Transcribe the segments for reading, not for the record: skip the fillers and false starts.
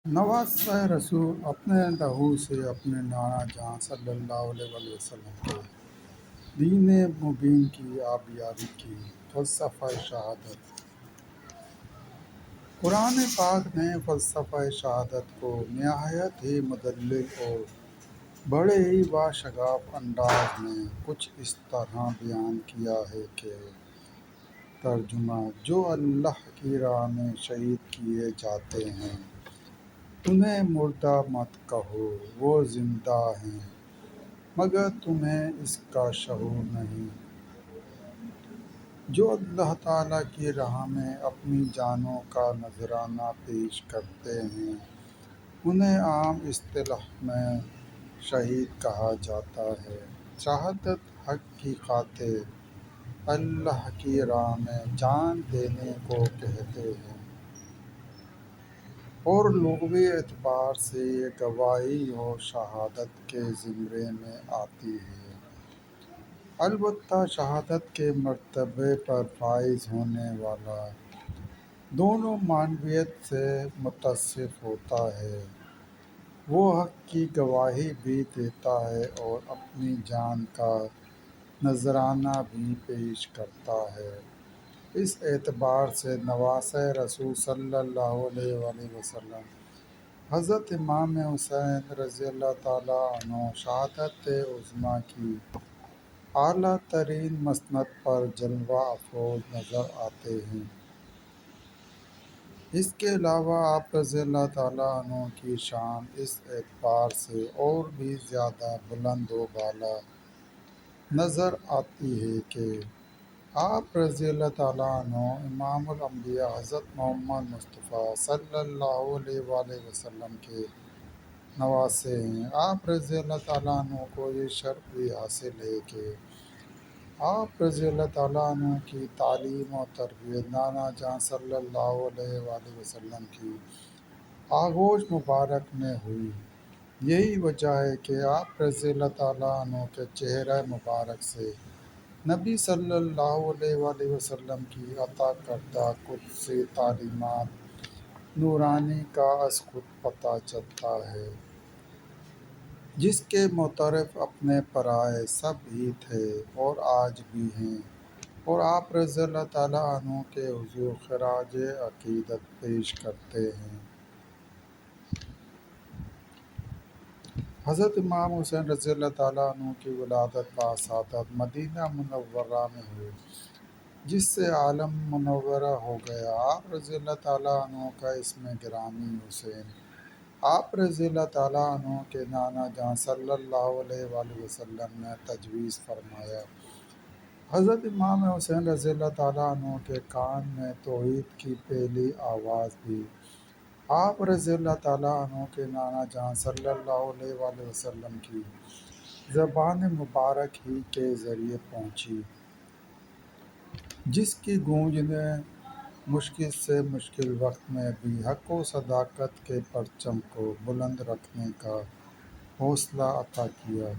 نواز رسول اپنے لہو سے اپنے نانا جہاں صلی اللہ علیہ وآلہ وسلم کے دین مبین کی آبیاری کی فلسفہ شہادت۔ قرآن پاک نے فلسفہ شہادت کو نہایت ہی مدلل اور بڑے ہی باشگاف انداز میں کچھ اس طرح بیان کیا ہے کہ ترجمہ: جو اللہ کی راہ میں شہید کیے جاتے ہیں انہیں مردہ مت کہو، وہ زندہ ہیں، مگر تمہیں اس کا شعور نہیں۔ جو اللہ تعالیٰ کی راہ میں اپنی جانوں کا نذرانہ پیش کرتے ہیں انہیں عام اصطلاح میں شہید کہا جاتا ہے۔ شہادت حق کی خاطر اللہ کی راہ میں جان دینے کو کہتے ہیں، اور لغوی اعتبار سے یہ گواہی و شہادت کے زمرے میں آتی ہے۔ البتہ شہادت کے مرتبے پر فائز ہونے والا دونوں معنویت سے متصف ہوتا ہے، وہ حق کی گواہی بھی دیتا ہے اور اپنی جان کا نذرانہ بھی پیش کرتا ہے۔ اس اعتبار سے نواسۂ رسول صلی اللہ علیہ وآلہ وسلم حضرت امام حسین رضی اللہ تعالیٰ عنہ شہادت عظمیٰ کی اعلیٰ ترین مسند پر جلوہ افروز نظر آتے ہیں۔ اس کے علاوہ آپ رضی اللہ تعالیٰ عنہ کی شان اس اعتبار سے اور بھی زیادہ بلند و بالا نظر آتی ہے کہ آپ رضی اللہ تعالیٰ عنہ امام الانبیاء حضرت محمد مصطفیٰ صلی اللہ علیہ وآلہ وسلم کے نواسے ہیں۔ آپ رضی اللہ تعالیٰ عنہ کو یہ شرف بھی حاصل ہے کہ آپ رضی اللہ تعالیٰ عنہ کی تعلیم و تربیت نانا جہاں صلی اللہ علیہ وآلہ وسلم کی آغوش مبارک میں ہوئی۔ یہی وجہ ہے کہ آپ رضی اللہ تعالیٰ عنہ کے چہرہ مبارک سے نبی صلی اللہ علیہ وآلہ وسلم کی عطا کردہ قدسی تعلیمات نورانی کا از خود پتہ چلتا ہے، جس کے معترف اپنے پرائے سب ہی تھے اور آج بھی ہیں، اور آپ رضی اللہ تعالیٰ عنہ کے حضور خراج عقیدت پیش کرتے ہیں۔ حضرت امام حسین رضی اللہ تعالیٰ عنہ کی ولادت باسعادت مدینہ منورہ میں ہوئی، جس سے عالم منورہ ہو گیا۔ آپ رضی اللہ تعالیٰ عنہ کا اسم گرامی حسین آپ رضی اللہ تعالیٰ عنہ کے نانا جہاں صلی اللہ علیہ وآلہ وسلم نے تجویز فرمایا۔ حضرت امام حسین رضی اللہ تعالیٰ عنہ کے کان میں توحید کی پہلی آواز بھی آپ رضی اللہ تعالیٰ عنہ کے نانا جہاں صلی اللہ علیہ وآلہ وسلم کی زبان مبارک ہی کے ذریعے پہنچی، جس کی گونج نے مشکل سے مشکل وقت میں بھی حق و صداقت کے پرچم کو بلند رکھنے کا حوصلہ عطا کیا،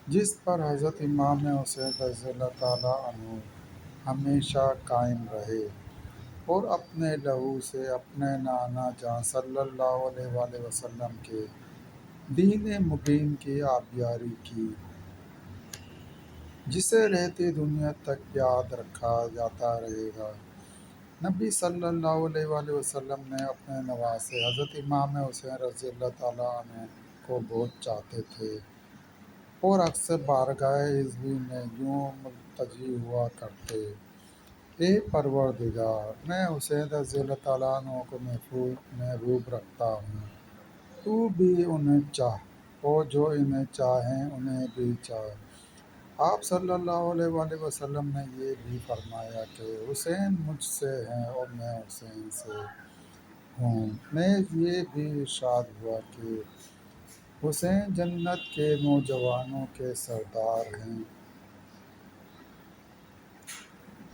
جس پر حضرت امام حسین رضی اللہ تعالیٰ عنہ ہمیشہ قائم رہے اور اپنے لہو سے اپنے نانا جہاں صلی اللہ علیہ وآلہ وسلم کے دین مبین کی آبیاری کی، جسے رہتی دنیا تک یاد رکھا جاتا رہے گا۔ نبی صلی اللہ علیہ وآلہ وسلم نے اپنے نواسے حضرت امام حسین رضی اللہ تعالیٰ عنہ کو بہت چاہتے تھے اور اکثر بارگاہ حضوری میں یوں ملتجی ہوا کرتے: اے پروردگار! میں حسین رضی اللہ تعالیٰ عنہ کو محبوب رکھتا ہوں، تو بھی انہیں چاہ، اور جو انہیں چاہیں انہیں بھی چاہ۔ آپ صلی اللہ علیہ وآلہ وسلم نے یہ بھی فرمایا کہ حسین مجھ سے ہیں اور میں حسین سے ہوں۔ نیز یہ بھی ارشاد ہوا کہ حسین جنت کے نوجوانوں کے سردار ہیں۔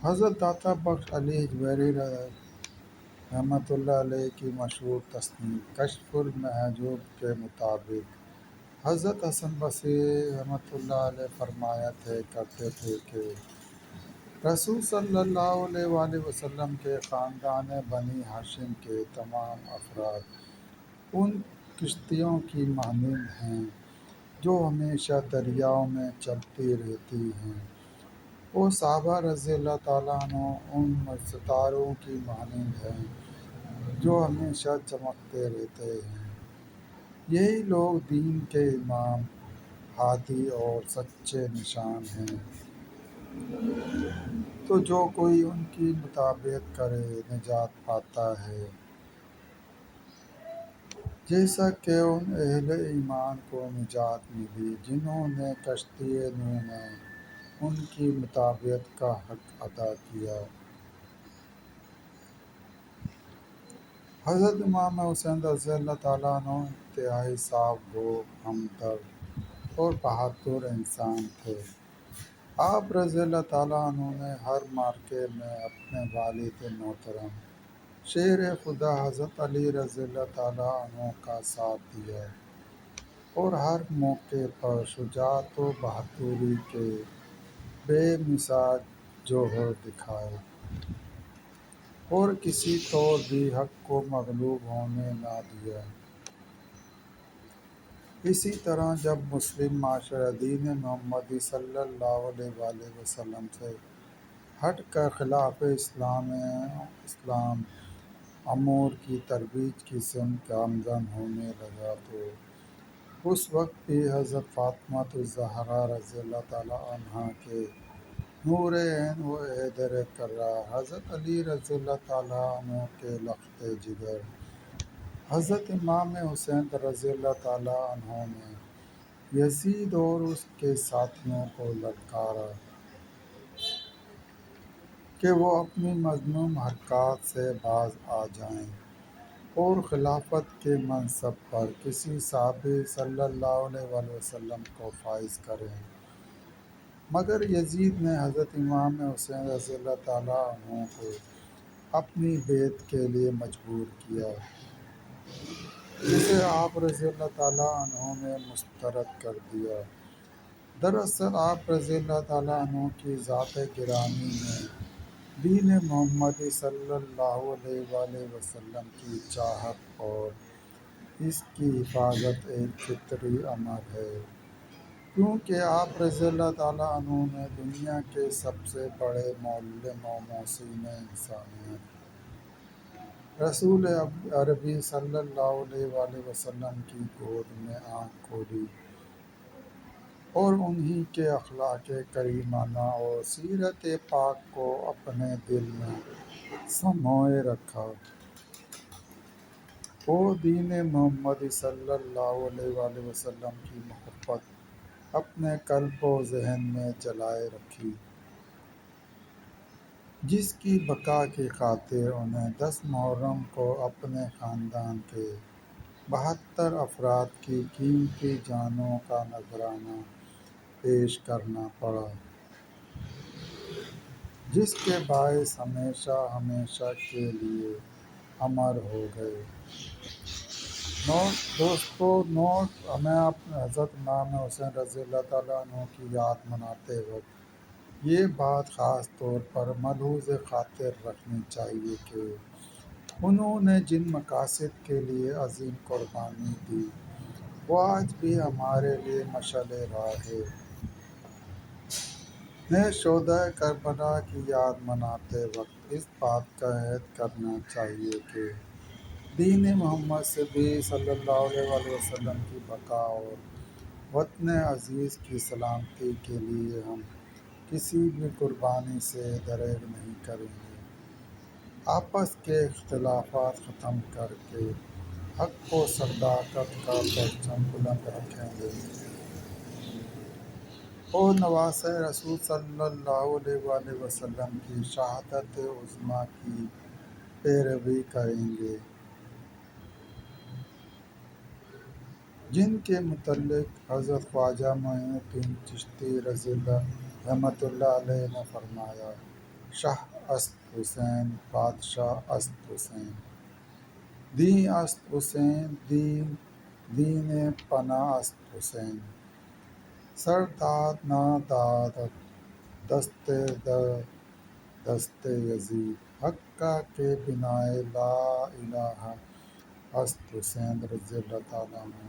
حضرت داتا بخش علی اجمیری رحمۃ اللہ علیہ کی مشہور تصنیف کشف المحجوب کے مطابق حضرت حسن بصری رحمۃ اللہ علیہ فرمایا کرتے تھے کہ رسول صلی اللہ علیہ وآلہ وسلم کے خاندان بنی ہاشم کے تمام افراد ان کشتیوں کی مانند ہیں جو ہمیشہ دریاؤں میں چلتی رہتی ہیں۔ وہ صحابہ رضی اللہ تعالیٰ عنہ ان ستاروں کی مانند ہیں جو ہمیشہ چمکتے رہتے ہیں۔ یہی لوگ دین کے امام، ہادی اور سچے نشان ہیں۔ تو جو کوئی ان کی مطابقت کرے نجات پاتا ہے، جیسا کہ ان اہل ایمان کو نجات ملی جنہوں نے کشتی نوح میں ان کی مطابقت کا حق ادا کیا۔ حضرت امام حسین رضی اللہ تعالیٰ عنہ انتہائی صاف گو، ہمدرد اور بہادر انسان تھے۔ آپ رضی اللہ تعالیٰ عنہ نے ہر معرکے میں اپنے والد محترم شیر خدا حضرت علی رضی اللہ تعالیٰ عنہ کا ساتھ دیا اور ہر موقع پر شجاعت و بہادری کے بے مثال جوہر دکھائے اور کسی طور بھی حق کو مغلوب ہونے نہ دیا۔ اسی طرح جب مسلم معاشرہ دین محمدی صلی اللہ علیہ وآلہ وسلم سے ہٹ کر خلاف اسلام امور کی ترویج کی سمت گامزن ہونے لگا تو اس وقت بھی حضرت فاطمہ الزہرا رضی اللہ تعالیٰ عنہا کے نور عین و حیدر کرار، حضرت علی رضی اللہ تعالیٰ عنہ کے لخت جگر، حضرت امام حسین رضی اللہ تعالیٰ عنہ نے یزید اور اس کے ساتھیوں کو للکارا کہ وہ اپنی مذموم حرکات سے باز آ جائیں اور خلافت کے منصب پر کسی صحابی صلی اللہ علیہ وآلہ وسلم کو فائز کریں، مگر یزید نے حضرت امام حسین رضی اللہ تعالیٰ عنہ کو اپنی بیعت کے لیے مجبور کیا، جسے آپ رضی اللہ تعالیٰ عنہ نے مسترد کر دیا۔ دراصل آپ رضی اللہ تعالیٰ عنہ کی ذات گرامی میں دین محمدی صلی اللہ علیہ وآلہ وسلم کی چاہت اور اس کی حفاظت ایک فطری امر ہے، کیونکہ آپ رضی اللہ تعالیٰ عنہ نے دنیا کے سب سے بڑے معلم و محسن انسانیت رسول عربی صلی اللہ علیہ وآلہ وسلم کی گود میں آنکھ کھولی اور انہی کے اخلاق کریمانہ اور سیرت پاک کو اپنے دل میں سموئے رکھا اور دین محمدی صلی اللہ علیہ وآلہ وسلم کی محبت اپنے قلب و ذہن میں جلائے رکھی، جس کی بقا کی خاطر انہیں 10 محرم کو اپنے خاندان کے 72 افراد کی قیمتی جانوں کا نذرانہ پیش کرنا پڑا، جس کے باعث ہمیشہ ہمیشہ کے لیے امر ہو گئے۔ دوستو، ہمیں اپنے حضرت امام حسین رضی اللہ تعالیٰ عنہ کی یاد مناتے وقت یہ بات خاص طور پر ملحوظ خاطر رکھنی چاہیے کہ انہوں نے جن مقاصد کے لیے عظیم قربانی دی وہ آج بھی ہمارے لیے مشعل راہ ہے۔ ہمیں شہدائے کربلا کی یاد مناتے وقت اس بات کا عہد کرنا چاہیے کہ دین محمد صلی اللہ علیہ وآلہ وسلم کی بقا اور وطن عزیز کی سلامتی کے لیے ہم کسی بھی قربانی سے دریغ نہیں کریں گے، آپس کے اختلافات ختم کر کے حق و صداقت کا پرچم بلند رکھیں گے اور نواسۂ رسول صلی اللہ علیہ وآلہ وسلم کی شہادت عظمیٰ کی پیروی کریں گے، جن کے متعلق حضرت خواجہ معین الدین چشتی رحمۃ اللہ علیہ نے فرمایا: شاہ است حسین، بادشاہ است حسین، دین است حسین، دین پناہ است حسین، سر داد نہ دادت دست در دست یزید، حقہ کے بنائے لا الہ ہست حسین رضی اللہ تعالیٰ عنہ۔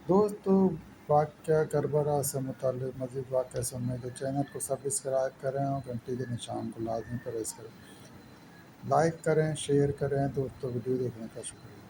دوستو، واقعہ کربلا سے متعلق مزید واقعہ سننے کے چینل کو سبسکرائب کریں اور گھنٹی کے نشان کو لازمی پریس کریں۔ لائک کریں، شیئر کریں۔ دوستو، ویڈیو دیکھنے کا شکریہ۔